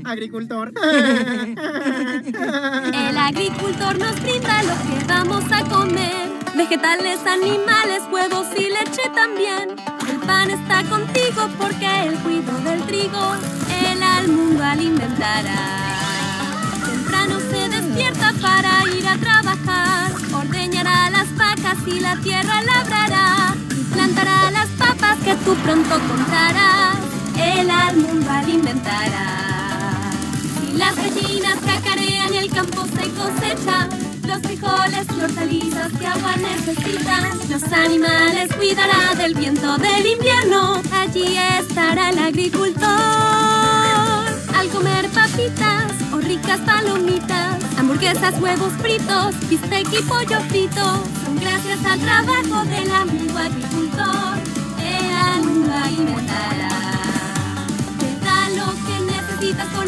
Agricultor. El agricultor nos brinda lo que vamos a comer. Vegetales, animales, huevos y leche también. El pan está contigo porque él cuidó del trigo. Él al mundo alimentará. Temprano se despierta para ir a trabajar. Ordeñará las vacas y la tierra labrará. Y plantará las papas que tú pronto contarás. Él al mundo alimentará. Si las gallinas cacarean y el campo se cosecha, los frijoles y hortalizas que agua necesitan, los animales cuidará del viento del invierno. Allí estará el agricultor. Al comer papitas o ricas palomitas, hamburguesas, huevos fritos, bistec y pollo frito, son gracias al trabajo del amigo agricultor. El mundo alimentará. Te da lo que necesitas con